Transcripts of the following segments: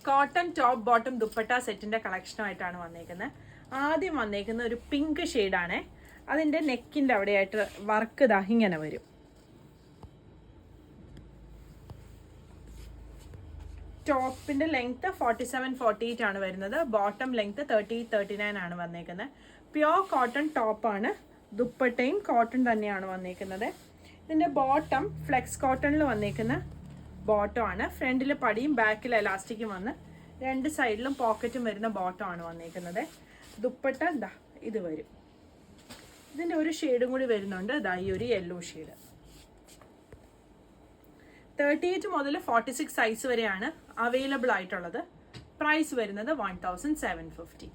Cotton top bottom dupatta സെറ്റിന്റെ കളക്ഷനുമായിട്ടാണ് വന്നേക്കുന്നത്. ആദ്യം വന്നേക്കുന്ന ഒരു പിങ്ക് ഷെയ്ഡാണ്. അതിൻ്റെ നെക്കിൻ്റെ അവിടെയായിട്ട് വർക്ക് ഇതാ ഇങ്ങനെ വരും. ടോപ്പിൻ്റെ ലെങ്ത്ത് 47-48 ആണ് വരുന്നത്. ബോട്ടം ലെങ്ത്ത് 30-39 ആണ് വന്നേക്കുന്നത്. പ്യോർ കോട്ടൺ ടോപ്പാണ്. ദുപ്പട്ടയും കോട്ടൺ തന്നെയാണ് വന്നേക്കുന്നത്. ഇതിൻ്റെ ബോട്ടം ഫ്ലെക്സ് കോട്ടണിൽ വന്നേക്കുന്ന ബോട്ടം ആണ്. ഫ്രണ്ടിൽ പടിയും ബാക്കിൽ എലാസ്റ്റിക്കും വന്ന് രണ്ട് സൈഡിലും പോക്കറ്റും വരുന്ന ബോട്ടം ആണ് വന്നേക്കുന്നത്. ദുപ്പട്ട ഇതാ ഇത് വരും. ഇതിൻ്റെ ഒരു ഷെയ്ഡും കൂടി വരുന്നുണ്ട്. ഇതാ ഈ ഒരു യെല്ലോ ഷെയ്ഡ്. 38 മുതൽ 46 സൈസ് വരെയാണ് അവൈലബിൾ ആയിട്ടുള്ളത്. പ്രൈസ് വരുന്നത് 1750.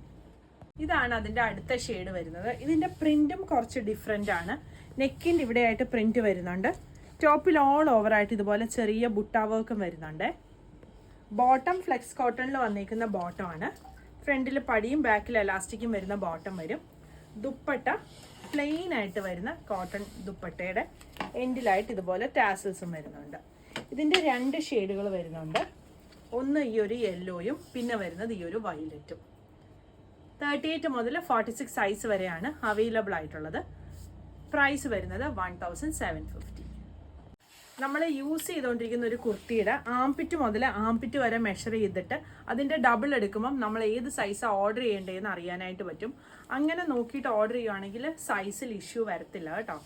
ഇതാണ് അതിൻ്റെ അടുത്ത ഷെയ്ഡ് വരുന്നത്. ഇതിൻ്റെ പ്രിൻറ്റും കുറച്ച് ഡിഫറെൻ്റ് ആണ്. നെക്കിൻ്റെ ഇവിടെയായിട്ട് പ്രിൻറ്റ് വരുന്നുണ്ട്. ടോപ്പിൽ ഓൾ ഓവറായിട്ട് ഇതുപോലെ ചെറിയ ബുട്ട വർക്കും വരുന്നുണ്ട്. ബോട്ടം ഫ്ലെക്സ് കോട്ടണിൽ വന്നേക്കുന്ന ബോട്ടം ആണ്. ഫ്രണ്ടിൽ പടിയും ബാക്കിൽ എലാസ്റ്റിക്കും വരുന്ന ബോട്ടം വരും. ദുപ്പട്ട പ്ലെയിൻ ആയിട്ട് വരുന്ന കോട്ടൺ ദുപ്പട്ടയുടെ എൻഡിലായിട്ട് ഇതുപോലെ ടാസൽസും വരുന്നുണ്ട്. ഇതിൻ്റെ രണ്ട് ഷെയ്ഡുകൾ വരുന്നുണ്ട്. ഒന്ന് ഈ ഒരു യെല്ലോയും പിന്നെ വരുന്നത് ഈ ഒരു വയലറ്റും. 38 മുതൽ 46 സൈസ് വരെയാണ് അവൈലബിൾ ആയിട്ടുള്ളത്. പ്രൈസ് വരുന്നത് 1750. നമ്മൾ യൂസ് ചെയ്തുകൊണ്ടിരിക്കുന്ന ഒരു കുർത്തിയുടെ ആംപിറ്റ് മുതൽ ആംപിറ്റ് വരെ മെഷർ ചെയ്തിട്ട് അതിൻ്റെ ഡബിൾ എടുക്കുമ്പം നമ്മൾ ഏത് സൈസാണ് ഓർഡർ ചെയ്യേണ്ടതെന്ന് അറിയാനായിട്ട് പറ്റും. അങ്ങനെ നോക്കിയിട്ട് ഓർഡർ ചെയ്യുവാണെങ്കിൽ സൈസിൽ ഇഷ്യൂ വരത്തില്ല കേട്ടോ.